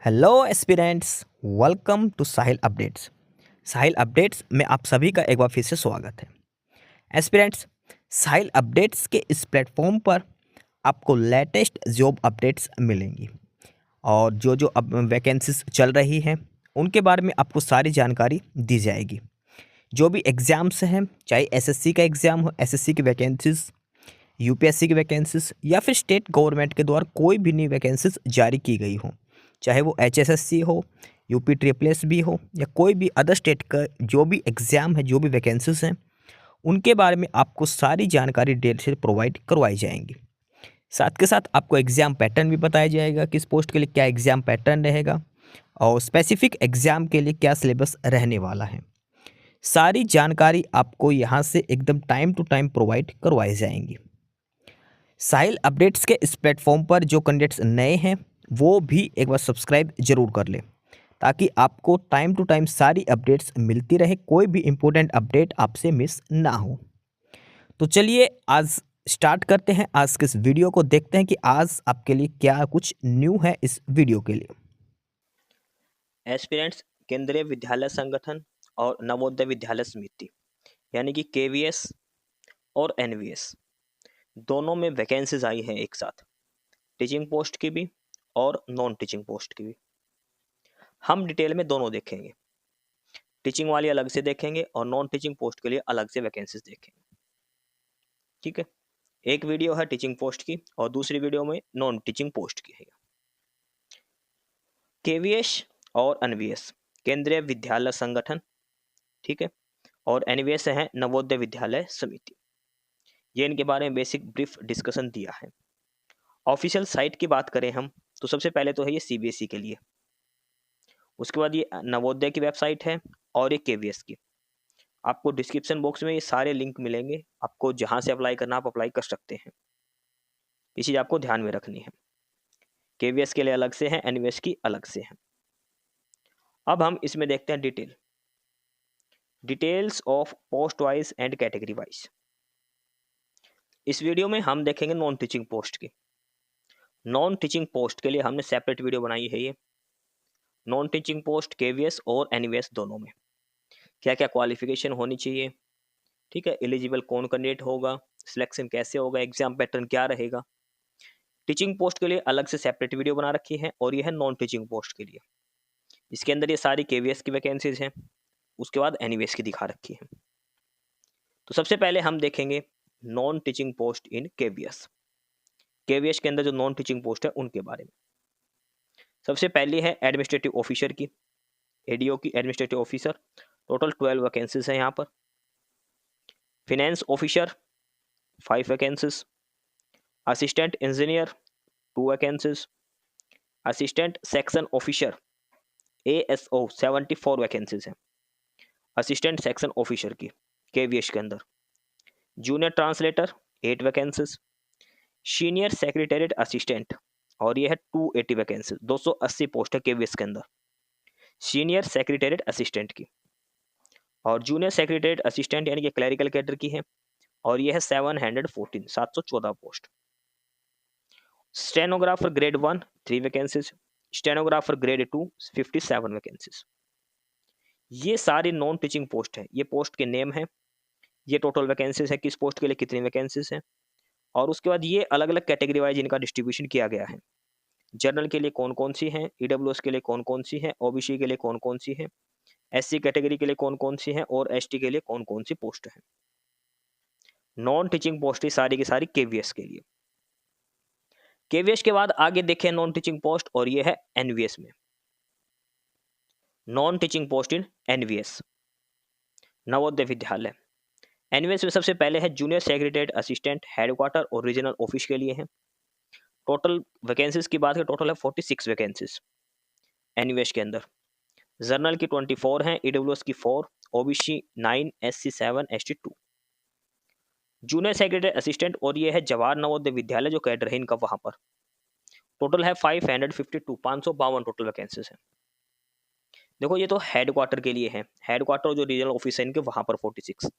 Hello aspirants, welcome to Sahil updates. Sahil updates में आप सभी का एक बार फिर से स्वागत है। एस्पिरेंट्स, साहिल अपडेट्स के इस प्लेटफॉर्म पर आपको लेटेस्ट जॉब अपडेट्स मिलेंगी और जो जो अब वैकेंसीज चल रही हैं उनके बारे में आपको सारी जानकारी दी जाएगी। जो भी एग्ज़ाम्स हैं, चाहे एसएससी का एग्ज़ाम हो, एसएससी की वैकेंसीज, यूपीएससी की वैकेंसीज या फिर स्टेट गवर्नमेंट के द्वारा कोई भी नई वैकेंसीज जारी की गई हो, चाहे वो एचएसएससी हो, यूपी ट्रिपल एस भी हो या कोई भी अदर स्टेट का जो भी एग्ज़ाम है, जो भी वैकेंसीज हैं, उनके बारे में आपको सारी जानकारी डिटेल से प्रोवाइड करवाई जाएंगी। साथ के साथ आपको एग्ज़ाम पैटर्न भी बताया जाएगा, किस पोस्ट के लिए क्या एग्ज़ाम पैटर्न रहेगा और स्पेसिफिक एग्ज़ाम के लिए क्या सिलेबस रहने वाला है। सारी जानकारी आपको यहाँ से एकदम टाइम टू टाइम प्रोवाइड करवाई जाएंगी। साहिल अपडेट्स के इस प्लेटफॉर्म पर जो कैंडिडेट्स नए हैं वो भी एक बार सब्सक्राइब जरूर कर लें, ताकि आपको टाइम टू टाइम सारी अपडेट्स मिलती रहे, कोई भी इम्पोर्टेंट अपडेट आपसे मिस ना हो। तो चलिए आज स्टार्ट करते हैं, आज के इस वीडियो को देखते हैं कि आज आपके लिए क्या कुछ न्यू है इस वीडियो के लिए। एस्पिरेंट्स केंद्रीय विद्यालय संगठन और नवोदय विद्यालय समिति यानी कि केवीएस और एनवीएस दोनों में वैकेंसीज आई हैं एक साथ, टीचिंग पोस्ट की भी और नॉन टीचिंग पोस्ट की भी। हम डिटेल में दोनों देखेंगे, टीचिंग वाली अलग से देखेंगे और नॉन टीचिंग पोस्ट के लिए अलग से वैकेंसीज देखेंगे। ठीक है, एक वीडियो है टीचिंग पोस्ट की और दूसरी वीडियो में नॉन टीचिंग पोस्ट की है। केवीएस और एनवीएस केंद्रीय विद्यालय संगठन, ठीक है, और एनवीएस है नवोदय विद्यालय समिति। ये इनके बारे में बेसिक ब्रीफ डिस्कशन दिया है। ऑफिशियल साइट की बात करें हम तो सबसे पहले तो है ये सीबीएसई के लिए, उसके बाद ये नवोदय की वेबसाइट है और ये केवीएस की। आपको डिस्क्रिप्शन बॉक्स में ये सारे लिंक मिलेंगे, आपको जहां से अप्लाई करना आप अप्लाई कर सकते हैं। ये चीज आपको ध्यान में रखनी है, केवीएस के लिए अलग से है, एनवीएस की अलग से है। अब हम इसमें देखते हैं details of post wise and category wise. इस वीडियो में हम देखेंगे नॉन टीचिंग पोस्ट की। नॉन टीचिंग पोस्ट के लिए हमने सेपरेट वीडियो बनाई है। ये नॉन टीचिंग पोस्ट केवीएस और एनवीएस दोनों में क्या क्या क्वालिफिकेशन होनी चाहिए, ठीक है, एलिजिबल कौन कैंडिडेट होगा, सिलेक्शन कैसे होगा, एग्जाम पैटर्न क्या रहेगा। टीचिंग पोस्ट के लिए अलग से सेपरेट वीडियो बना रखी है और यह है नॉन टीचिंग पोस्ट के लिए। इसके अंदर ये सारी केवीएस की वैकेंसीज हैं, उसके बाद एनवीएस की दिखा रखी है। तो सबसे पहले हम देखेंगे नॉन टीचिंग पोस्ट इन केवीएस। केवीएस के अंदर जो नॉन टीचिंग पोस्ट है उनके बारे में सबसे पहली है एडमिनिस्ट्रेटिव ऑफिसर की, एडीओ की, एडमिनिस्ट्रेटिव ऑफिसर। टोटल 12 वैकेंसीज हैं यहाँ पर। Finance officer 5 vacancies. Assistant engineer 2 vacancies. Assistant section officer ASO 74 vacancies हैं असिस्टेंट सेक्शन ऑफिसर की केवीएस के अंदर। Junior translator 8 vacancies. Senior secretariat assistant और ये है 280 वैकेंसीज, 280 पोस्ट है केवीएस के अंदर सीनियर सेक्रेटेरिएट असिस्टेंट की। और जूनियर सेक्रेटेरिएट असिस्टेंट यानी कि क्लरिकल कैडर की है और ये है 714 post. Stenographer grade 1 3 vacancies. Stenographer grade 2 57 vacancies. ये सारी नॉन टीचिंग पोस्ट है, ये पोस्ट के नेम है, ये टोटल वैकेंसीज है, किस पोस्ट के लिए कितनी वैकेंसीज है। और उसके बाद ये अलग अलग कैटेगरी वाइज इनका डिस्ट्रीब्यूशन किया गया है। जनरल के लिए कौन कौन सी है, ईडब्ल्यूएस के लिए कौन कौन सी है, ओबीसी के लिए कौन कौन सी है, एससी कैटेगरी के लिए कौन कौन सी है और एसटी के लिए कौन कौन सी पोस्ट है। नॉन टीचिंग पोस्ट ही सारी की सारी केवीएस के लिए। केवीएस के बाद आगे देखें नॉन टीचिंग पोस्ट और ये है एनवीएस में। Non teaching post in NVS Navodaya Vidyalaya. NVS में सबसे पहले है जूनियर सेक्रेटेरिएट असिस्टेंट हेडक्वार्टर और रीजनल ऑफिस के लिए है। टोटल वैकेंसीज की बात करें, टोटल है 46 वैकेंसीज एनवीएस के अंदर। जर्नल की 24 हैं, ईडब्ल्यूएस की 4, OBC 9, SC 7, ST 2। Junior secretary assistant और ये है जवाहर नवोदय विद्यालय जो कैडर है इनका वहां पर। टोटल है 552 टोटल वैकेंसीज है। देखो ये तो हेडक्वार्टर के लिए है, हेडक्वार्टर जो रीजनल ऑफिस है इनके वहां पर 46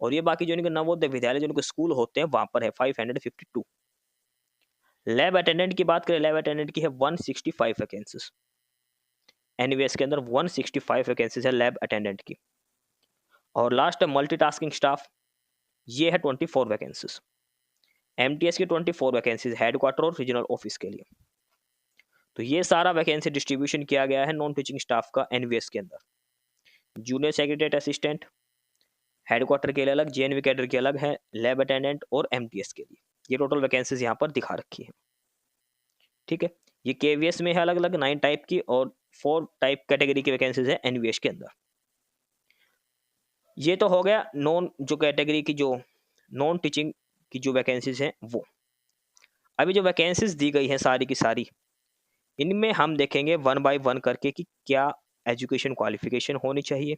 और ये बाकी जो इनके नवोदय विद्यालय जो इनके स्कूल होते हैं वहां पर है 552। लैब अटेंडेंट की बात करें, लैब अटेंडेंट की है 165 वैकेंसीज। एनवीएस के अंदर 165 वैकेंसीज है लैब अटेंडेंट की। और लास्ट है मल्टीटास्किंग स्टाफ, ये है 24 वैकेंसीज। एमटीएस की 24 वैकेंसीज हेडक्वार्टर और रीजनल ऑफिस के लिए। तो ये सारा वैकेंसी डिस्ट्रीब्यूशन किया गया है नॉन टीचिंग स्टाफ का एनवीएस के अंदर। जूनियर सेक्रेटरीट असिस्टेंट हेडक्वार्टर के लिए अलग, जेएनवी कैडर के अलग है, लैब अटेंडेंट और एमटीएस के लिए। ये टोटल वैकेंसीज यहाँ पर दिखा रखी है। ठीक है, ये केवीएस में है अलग अलग 9 टाइप की और 4 टाइप कैटेगरी की वैकेंसीज है एनवीएस के अंदर। ये तो हो गया नॉन जो कैटेगरी की जो नॉन टीचिंग की जो वैकेंसीज हैं वो। अभी जो वैकेंसीज दी गई हैं सारी की सारी, इनमें हम देखेंगे 1 बाय 1 करके कि क्या एजुकेशन क्वालिफिकेशन होनी चाहिए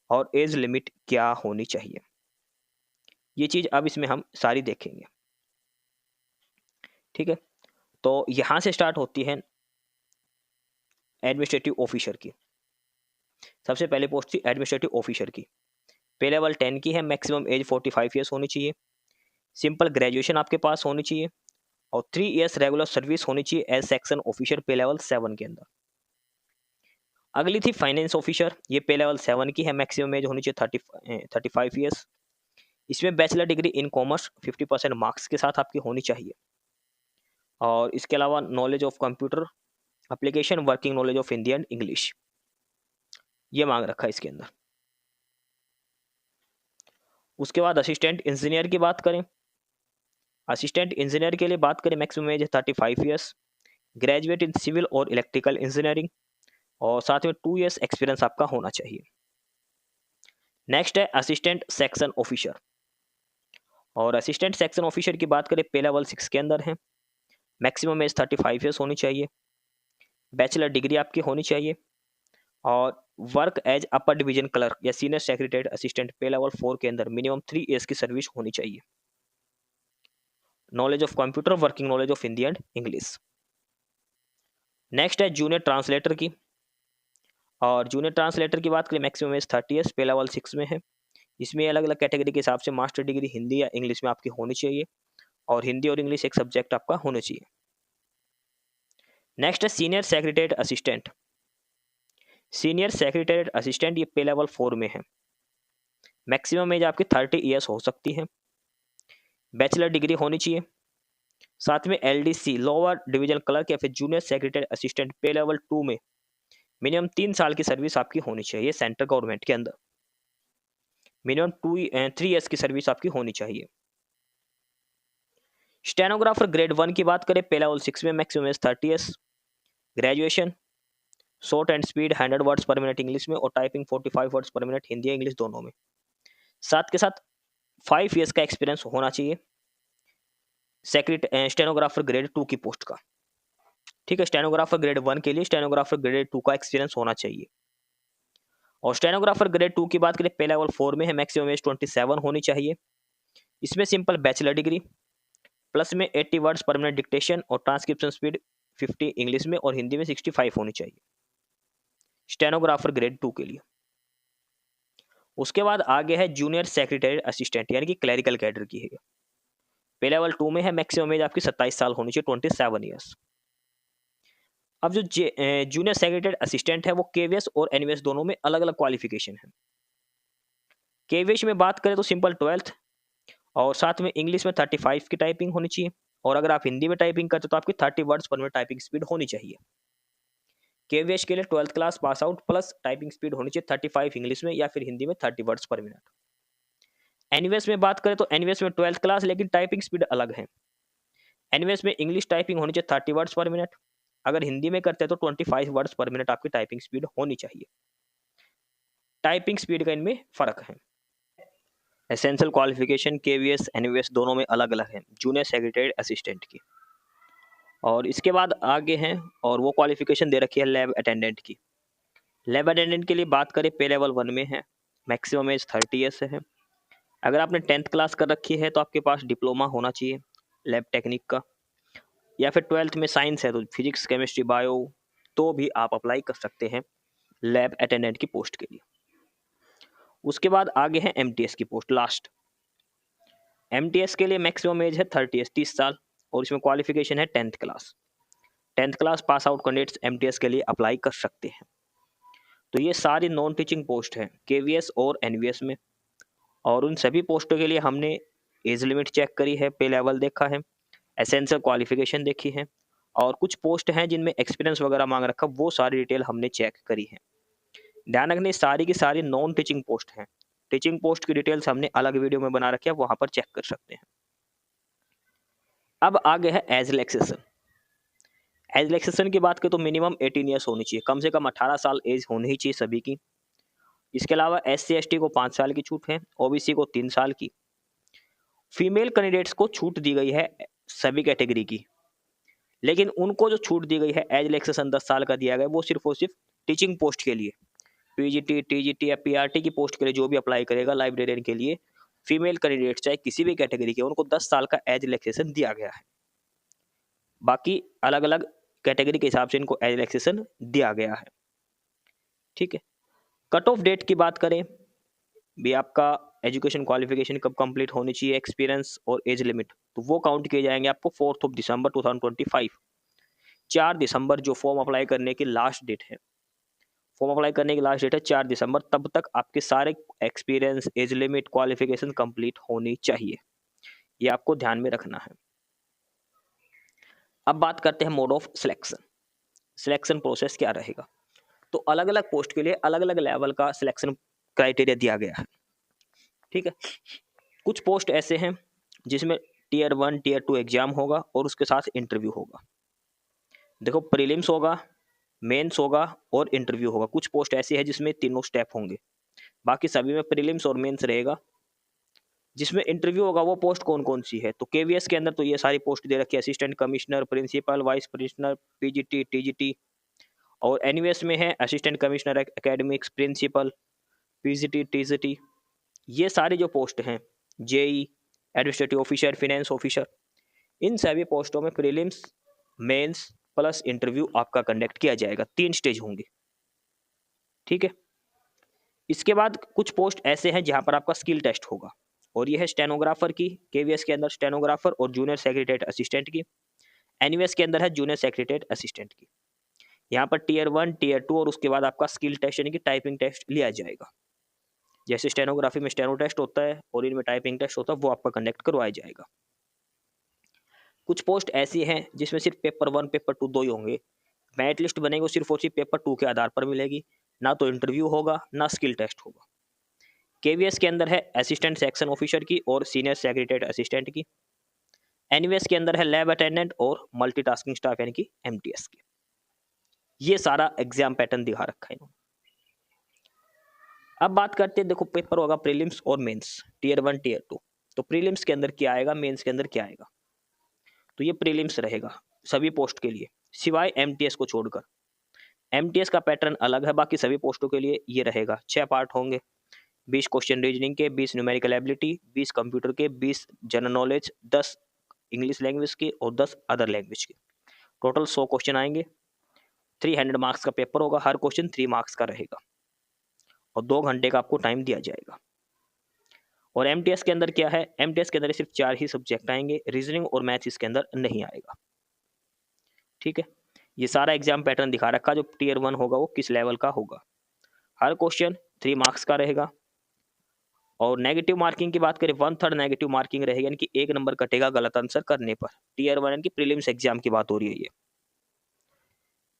और एज लिमिट क्या होनी चाहिए। ये चीज अब इसमें हम सारी देखेंगे। ठीक है, तो यहां से स्टार्ट होती है एडमिनिस्ट्रेटिव ऑफिसर की। सबसे पहले पोस्ट थी एडमिनिस्ट्रेटिव ऑफिसर की। पे लेवल 10 की है, मैक्सिमम एज 45 ईयर्स होनी चाहिए, सिंपल ग्रेजुएशन आपके पास होनी चाहिए और 3 इयर्स रेगुलर सर्विस होनी चाहिए एज सेक्शन ऑफिसर पे लेवल 7 के अंदर। अगली थी फाइनेंस ऑफिसर, ये पे लेवल 7 की है, मैक्सिमम एज होनी चाहिए 35 ईयर्स। इसमें bachelor degree in commerce 50% marks के साथ आपकी होनी चाहिए और इसके अलावा knowledge of computer application, working knowledge of Hindi and English, ये मांग रखा है इसके अंदर। उसके बाद असिस्टेंट इंजीनियर की बात करें, असिस्टेंट इंजीनियर के लिए बात करें मैक्सिमम एज है 35 ईयर्स, ग्रेजुएट इन सिविल और इलेक्ट्रिकल इंजीनियरिंग और साथ में 2 इयर्स एक्सपीरियंस आपका होना चाहिए। नेक्स्ट है असिस्टेंट सेक्शन ऑफिसर, और असिस्टेंट सेक्शन ऑफिसर की बात करें पे लेवल 6 के अंदर है, मैक्सिमम एज 35 ईयर्स होनी चाहिए, बैचलर डिग्री आपकी होनी चाहिए और work as upper division clerk या senior secretary assistant pay level 4 के अंदर मिनिमम 3 इयर्स की सर्विस होनी चाहिए। Knowledge of computer, working knowledge of Hindi and English. Next है जूनियर ट्रांसलेटर की, और जूनियर ट्रांसलेटर की बात करें मैक्सिमम एज 30 ईयर्स, पे लेवल 6 में है। इसमें अलग अलग कैटेगरी के हिसाब से मास्टर डिग्री हिंदी या इंग्लिश में आपकी होनी चाहिए और हिंदी और इंग्लिश एक सब्जेक्ट आपका होना चाहिए। नेक्स्ट है senior secretariat assistant, senior secretariat assistant ये पे लेवल 4 में है, मैक्सिमम एज आपकी 30 ईयर्स हो सकती है, बैचलर डिग्री होनी चाहिए, साथ में एलडीसी लोअर डिवीजन क्लर्क या फिर junior secretary assistant pay level 2 में मिनिमम 3 साल की सर्विस आपकी होनी चाहिए सेंट्रल गवर्नमेंट के अंदर, मिनिमम 3 इयर्स की सर्विस आपकी होनी चाहिए। स्टेनोग्राफर ग्रेड 1 की बात करें पे लेवल 6 में, maximum age 30 years, graduation, short and speed 100 words पर मिनट इंग्लिश में और टाइपिंग 45 वर्ड्स पर मिनट हिंदी इंग्लिश दोनों में, साथ के साथ 5 इयर्स का एक्सपीरियंस होना चाहिए स्टेनोग्राफर ग्रेड 2 की पोस्ट का। ठीक है, स्टेनोग्राफर ग्रेड 1 के लिए स्टेनोग्राफर ग्रेड 2 का एक्सपीरियंस होना चाहिए। और स्टेनोग्राफर ग्रेड 2 की बात करें पे लेवल 4 में है, मैक्सिमम एज 27 होनी चाहिए, इसमें सिंपल बैचलर डिग्री प्लस में 80 वर्ड्स पर मिनट डिक्टेशन और ट्रांसक्रिप्शन स्पीड 50 इंग्लिश में और हिंदी में 65 होनी चाहिए स्टेनोग्राफर ग्रेड 2 के लिए। उसके बाद आगे है जूनियर सेक्रेटरी असिस्टेंट यानी कि क्लरिकल कैडर की है, पे लेवल 2 में है, मैक्सिमम एज आपकी 27 साल होनी चाहिए 27 ईयर्स। अब जो जूनियर सेक्रेटरी असिस्टेंट है वो केवीएस और एनवीएस दोनों में अलग अलग क्वालिफिकेशन है। केवीएस में बात करें तो सिंपल 12th और साथ में इंग्लिश में 35 की टाइपिंग होनी चाहिए और अगर आप हिंदी में टाइपिंग करते हो तो आपकी 30 वर्ड्स पर मिनट टाइपिंग स्पीड होनी चाहिए। केवीएस के लिए 12th class pass out plus typing speed होनी चाहिए 35 इंग्लिश में या फिर हिंदी में 30 वर्ड्स पर मिनट। एनवीएस में बात करें तो एनवीएस में 12th क्लास लेकिन टाइपिंग स्पीड अलग है। एनवीएस में इंग्लिश टाइपिंग होनी चाहिए 30 वर्ड्स पर मिनट, अगर हिंदी में करते हैं तो 25 वर्ड्स पर मिनट आपकी टाइपिंग स्पीड होनी चाहिए। टाइपिंग स्पीड का इनमें फर्क है। एसेंशियल क्वालिफिकेशन केवीएस एनवीएस दोनों में अलग अलग है जूनियर सेक्रेटरी असिस्टेंट की। और इसके बाद आगे हैं और वो क्वालिफिकेशन दे रखी है लैब अटेंडेंट की। लैब अटेंडेंट के लिए बात करें पे लेवल 1 में है, मैक्सिमम एज 30 ईयर्स है। अगर आपने 10th क्लास कर रखी है तो आपके पास डिप्लोमा होना चाहिए लैब टेक्निक का, या फिर 12th में साइंस है तो फिजिक्स केमिस्ट्री बायो, तो भी आप अप्लाई कर सकते हैं लैब अटेंडेंट की पोस्ट के लिए। उसके बाद आगे है एमटीएस की पोस्ट लास्ट। एमटीएस के लिए मैक्सिमम एज है 30 साल और इसमें क्वालिफिकेशन है 10th class. 10th class pass out candidates MTS के लिए अप्लाई कर सकते हैं। तो ये सारी नॉन टीचिंग पोस्ट हैं केवीएस और एनवीएस में, और उन सभी पोस्टों के लिए हमने एज लिमिट चेक करी है, पे लेवल देखा है, एसेंशियल क्वालिफिकेशन देखी है, और कुछ पोस्ट हैं जिनमें एक्सपीरियंस वगैरह मांग रखा, वो सारी डिटेल हमने चेक करी है। ध्यान रखने सारी की सारी नॉन टीचिंग पोस्ट हैं। टीचिंग पोस्ट की डिटेल्स हमने अलग वीडियो में बना रखी है, वहां पर चेक कर सकते हैं। अब आगे है एज रिलैक्सेशन। एज रिलैक्सेशन की बात करें तो मिनिमम 18 ईयर्स होनी चाहिए, कम से कम 18 साल एज होनी ही चाहिए सभी की। इसके अलावा SC/ST को 5 साल की छूट है, OBC को 3 साल की। फीमेल कैंडिडेट्स को छूट दी गई है सभी कैटेगरी की, लेकिन उनको जो छूट दी गई है एज रिलैक्सेशन 10 साल का दिया गया, वो सिर्फ और सिर्फ टीचिंग पोस्ट के लिए, PGT, TGT या PRT की पोस्ट के लिए जो भी अप्लाई करेगा लाइब्रेरियन के लिए, फीमेल कैंडिडेट चाहे किसी भी कैटेगरी के, उनको 10 साल का एज रिलैक्सेशन दिया गया है। बाकी अलग अलग कैटेगरी के हिसाब से इनको एज रिलैक्सेशन दिया गया है। ठीक है, कट ऑफ डेट की बात करें भी, आपका एजुकेशन क्वालिफिकेशन कब कंप्लीट होनी चाहिए, एक्सपीरियंस और एज लिमिट, तो वो काउंट किए जाएंगे आपको 4 दिसंबर 2025। 4 दिसंबर जो फॉर्म अप्लाई करने की लास्ट डेट है, फॉर्म अप्लाई करने की लास्ट डेट है 4 दिसंबर, तब तक आपके सारे experience, age limit, qualification complete होनी चाहिए। ये आपको ध्यान में रखना है। अब बात करते हैं mode of selection. Selection process क्या रहेगा, तो अलग अलग पोस्ट के लिए अलग अलग लेवल का सिलेक्शन क्राइटेरिया दिया गया है। ठीक है, कुछ पोस्ट ऐसे हैं जिसमें Tier 1 Tier 2 एग्जाम होगा और उसके साथ इंटरव्यू होगा। देखो, प्रीलिम्स होगा, मेंस होगा और इंटरव्यू होगा। कुछ पोस्ट ऐसी है जिसमें तीनों स्टेप होंगे, बाकी सभी में प्रीलिम्स और मेंस रहेगा। जिसमें इंटरव्यू होगा वो पोस्ट कौन कौन सी है, तो केवीएस के अंदर तो ये सारी पोस्ट दे रखी है, assistant commissioner, principal, vice principal, PGT, TGT, और एनवीएस में है assistant commissioner academics, principal, PGT, TGT। ये सारी जो पोस्ट हैं, JE, administrative officer, finance officer, इन सभी पोस्टों में प्रीलिम्स, मेंस प्लस इंटरव्यू आपका कंडक्ट किया जाएगा। 3 स्टेज होंगे। ठीक है, इसके बाद कुछ पोस्ट ऐसे हैं जहां पर आपका स्किल टेस्ट होगा, और यह है स्टेनोग्राफर की, केवीएस के अंदर स्टेनोग्राफर और जूनियर सेक्रेटरीट असिस्टेंट की, एनवीएस के अंदर है जूनियर सेक्रेटरीट असिस्टेंट की। यहाँ पर Tier 1 Tier 2 और उसके बाद आपका स्किल टेस्ट यानी कि टाइपिंग टेस्ट लिया जाएगा। जैसे स्टेनोग्राफी में स्टेनो टेस्ट होता है और इनमें टाइपिंग टेस्ट होता है, वो आपका कंडक्ट करवाया जाएगा। कुछ पोस्ट ऐसी हैं जिसमें सिर्फ पेपर 1 पेपर 2 दो ही होंगे। मेरिट लिस्ट बनेगी वो सिर्फ और सिर्फ पेपर 2 के आधार पर मिलेगी, ना तो इंटरव्यू होगा ना स्किल टेस्ट होगा। केवीएस के अंदर है असिस्टेंट सेक्शन ऑफिसर की और सीनियर सेक्रेटरीट असिस्टेंट की। एनवीएस के अंदर है लैब अटेंडेंट और मल्टीटास्किंग स्टाफ यानी कि MTS की। ये सारा एग्जाम पैटर्न दिखा रखा है इन्होंने। अब बात करते हैं, देखो पेपर होगा प्रीलिम्स और मेंस, Tier 1 Tier 2। तो प्रीलिम्स के अंदर क्या आएगा, मेंस के अंदर क्या आएगा, तो ये प्रीलिम्स रहेगा सभी पोस्ट के लिए सिवाय MTS को छोड़कर। MTS का पैटर्न अलग है, बाकी सभी पोस्टों के लिए ये रहेगा। 6 पार्ट होंगे, 20 क्वेश्चन रीजनिंग के, 20 न्यूमेरिकल एबिलिटी, 20 कंप्यूटर के, 20 जनरल नॉलेज, 10 इंग्लिश लैंग्वेज के और 10 अदर लैंग्वेज के। टोटल 100 क्वेश्चन आएंगे। 300 मार्क्स का पेपर होगा, हर क्वेश्चन 3 मार्क्स का रहेगा और 2 घंटे का आपको टाइम दिया जाएगा। और MTS के अंदर क्या है, MTS के अंदर सिर्फ 4 ही सब्जेक्ट आएंगे, रीजनिंग और मैथ्स इसके अंदर नहीं आएगा। ठीक है, ये सारा एग्जाम पैटर्न दिखा रखा, जो Tier 1 होगा वो किस लेवल का होगा। हर क्वेश्चन 3 मार्क्स का रहेगा। और नेगेटिव मार्किंग की बात करें, 1/3 नेगेटिव मार्किंग रहेगी, यानी कि 1 नंबर कटेगा गलत आंसर करने पर। Tier 1 यानी कि प्रीलिम्स एग्जाम की बात हो रही है ये।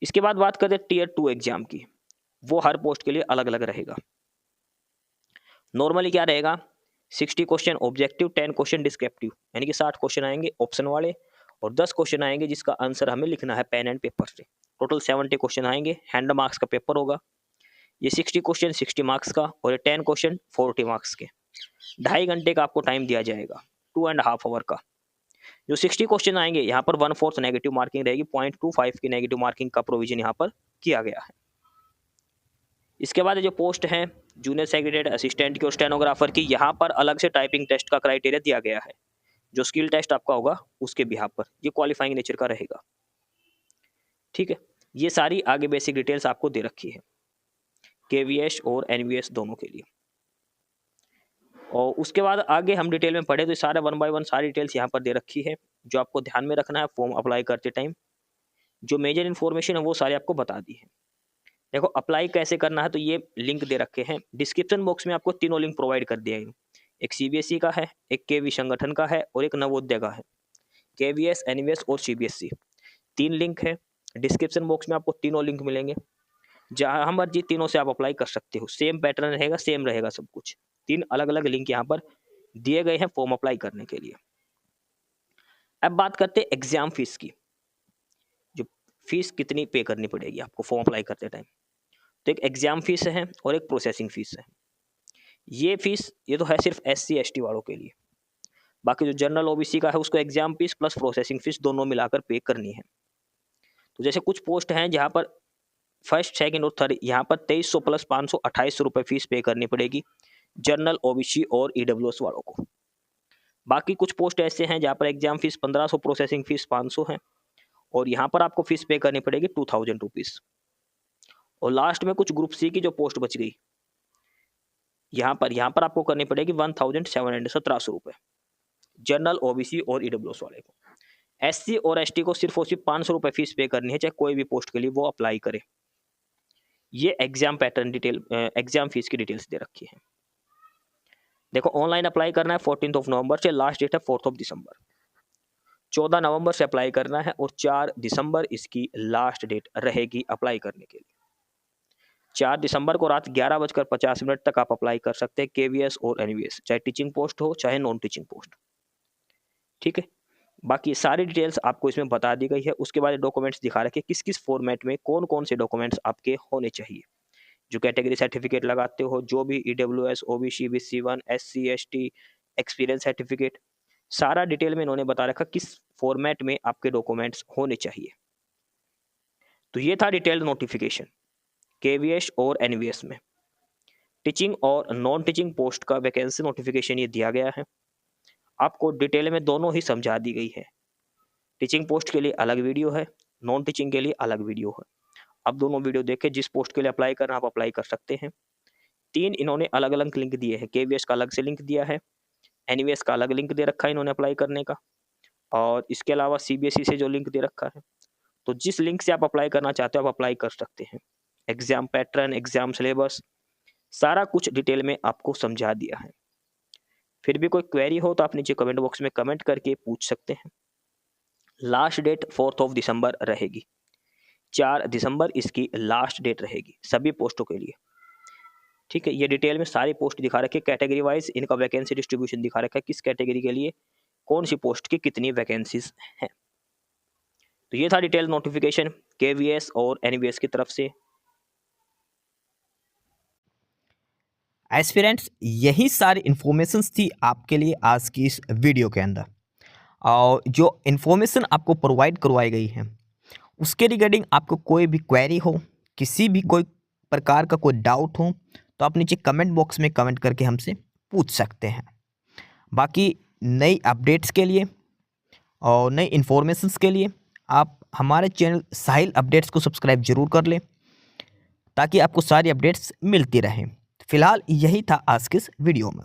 इसके बाद बात करते हैं Tier 2 एग्जाम की, वो हर पोस्ट के लिए अलग अलग रहेगा। नॉर्मली क्या रहेगा, 60 क्वेश्चन ऑब्जेक्टिव, 10 क्वेश्चन डिस्क्रिप्टिव, यानी कि 60 क्वेश्चन आएंगे ऑप्शन वाले और 10 क्वेश्चन आएंगे जिसका आंसर हमें लिखना है पेन एंड पेपर से। टोटल 70 क्वेश्चन आएंगे, 100 मार्क्स का पेपर होगा। ये 60 क्वेश्चन 60 मार्क्स का और ये 10 क्वेश्चन 40 मार्क्स के। 2.5 घंटे का आपको टाइम दिया जाएगा, 2.5 आवर का। जो 60 क्वेश्चन आएंगे यहाँ पर 1/4 नेगेटिव मार्किंग रहेगी, 0.25 की नेगेटिव मार्किंग का प्रोविजन यहाँ पर किया गया है। इसके बाद जो पोस्ट हैं जूनियर सेक्रेटरीट असिस्टेंट की और स्टेनोग्राफर की, यहाँ पर अलग से टाइपिंग टेस्ट का क्राइटेरिया दिया गया है। जो स्किल टेस्ट आपका होगा उसके बिहाफ पर, ये क्वालिफाइंग नेचर का रहेगा। ठीक है, ये सारी आगे बेसिक डिटेल्स आपको दे रखी है केवीएस और एनवीएस दोनों के लिए। और उसके बाद आगे हम डिटेल में पढ़े तो सारे 1 बाय 1 सारी डिटेल्स यहाँ पर दे रखी है, जो आपको ध्यान में रखना है फॉर्म अप्लाई करते टाइम। जो मेजर इन्फॉर्मेशन है वो सारी आपको बता दी है। देखो अप्लाई कैसे करना है, तो ये लिंक दे रखे हैं डिस्क्रिप्शन बॉक्स में, आपको तीनों लिंक प्रोवाइड कर दिया है। एक सीबीएसई का है, एक केवी संगठन का है और एक नवोदय का है। केवीएस, एनवीएस और सीबीएसई, 3 लिंक है। डिस्क्रिप्शन बॉक्स में आपको तीनों लिंक मिलेंगे, जहाँ मर्जी तीनों से आप अप्लाई कर सकते हो। सेम पैटर्न रहेगा, सेम रहेगा सब कुछ। 3 अलग अलग लिंक यहाँ पर दिए गए हैं फॉर्म अप्लाई करने के लिए। अब बात करते हैं एग्जाम फीस की, जो फीस कितनी पे करनी पड़ेगी आपको फॉर्म अप्लाई करते टाइम। तो एक एग्जाम फीस है और एक प्रोसेसिंग फीस है। ये फीस ये तो है सिर्फ SC ST वालों के लिए। बाकी जो जनरल OBC का है उसको exam fees plus processing fees दोनों मिलाकर पे करनी है। तो जैसे कुछ पोस्ट हैं जहाँ पर फर्स्ट, सेकंड और थर्ड, यहाँ पर 2300 प्लस 528 रुपये फीस पे करनी पड़ेगी जनरल OBC और EWS वालों को। बाकी कुछ पोस्ट ऐसे हैं जहाँ पर एग्जाम फीस 1500, प्रोसेसिंग फीस 500 है और यहाँ पर आपको फीस पे करनी पड़ेगी 2000 रुपीज़। और लास्ट में कुछ ग्रुप सी की जो पोस्ट बच गई, यहाँ पर आपको करनी पड़ेगी 1717 रुपये जनरल OBC और EWS वाले को। SC और ST को सिर्फ और सिर्फ 500 रुपये फीस पे करनी है, चाहे कोई भी पोस्ट के लिए वो अप्लाई करे। ये exam pattern detail, exam fees की डिटेल्स दे रखी है। देखो ऑनलाइन अप्लाई करना है 14 नवंबर से, लास्ट डेट है 4 दिसंबर। 14 नवंबर से अप्लाई करना है और 4 दिसंबर इसकी लास्ट डेट रहेगी अप्लाई करने के लिए। 4 दिसंबर को रात 11:50 तक आप अप्लाई कर सकते हैं KVS और NVS, चाहे टीचिंग पोस्ट हो चाहे नॉन टीचिंग पोस्ट। ठीक है, बाकी सारी डिटेल्स आपको इसमें बता दी गई है। उसके बाद डॉक्यूमेंट्स दिखा रखे किस किस फॉर्मेट में कौन कौन से डॉक्यूमेंट्स आपके होने चाहिए। जो कैटेगरी सर्टिफिकेट लगाते हो, जो भी EWS, OBC, BC1, SC ST experience certificate, सारा डिटेल में इन्होंने बता रखा किस फॉर्मेट में आपके डॉक्यूमेंट्स होने चाहिए। तो ये था डिटेल्ड नोटिफिकेशन KVS और NVS में। टीचिंग और नॉन टीचिंग पोस्ट का वैकेंसी नोटिफिकेशन ये दिया गया है। आपको डिटेल में दोनों ही समझा दी गई है। टीचिंग पोस्ट के लिए अलग वीडियो है, नॉन टीचिंग के लिए अलग वीडियो है। आप दोनों वीडियो देख के जिस पोस्ट के लिए अप्लाई करना आप अप्लाई कर सकते हैं। 3 इन्होंने अलग अलग लिंक दिए हैं। KVS का अलग से लिंक दिया है, NVS का अलग लिंक दे रखा है इन्होंने अप्लाई करने का, और इसके अलावा CBSE से जो लिंक दे रखा है। तो जिस लिंक से आप अप्लाई करना चाहते हो आप अप्लाई कर सकते हैं। एग्जाम पैटर्न, एग्जाम सिलेबस, सारा कुछ डिटेल में आपको समझा दिया है। फिर भी कोई क्वेरी हो तो आप नीचे कमेंट बॉक्स में कमेंट करके पूछ सकते हैं। लास्ट डेट 4 दिसंबर रहेगी। 4 दिसंबर इसकी लास्ट डेट रहेगी सभी पोस्टों के लिए। ठीक है, ये डिटेल में सारी पोस्ट दिखा रखी है, कैटेगरी वाइज इनका वैकेंसी डिस्ट्रीब्यूशन दिखा रखा है, किस कैटेगरी के लिए कौन सी पोस्ट की कितनी वैकेंसीज हैं। तो ये था डिटेल नोटिफिकेशन KVS और NVS की तरफ से। एस्पिरेंट्स, यही सारी इन्फॉर्मेशंस थी आपके लिए आज की इस वीडियो के अंदर। और जो इन्फॉर्मेशन आपको प्रोवाइड करवाई गई है उसके रिगार्डिंग आपको कोई भी क्वेरी हो, किसी भी कोई प्रकार का कोई डाउट हो, तो आप नीचे कमेंट बॉक्स में कमेंट करके हमसे पूछ सकते हैं। बाकी नई अपडेट्स के लिए और नई इन्फॉर्मेशंस के लिए आप हमारे चैनल साहिल अपडेट्स को सब्सक्राइब जरूर कर लें, ताकि आपको सारी अपडेट्स मिलती रहें। फिलहाल यही था आज के इस वीडियो में।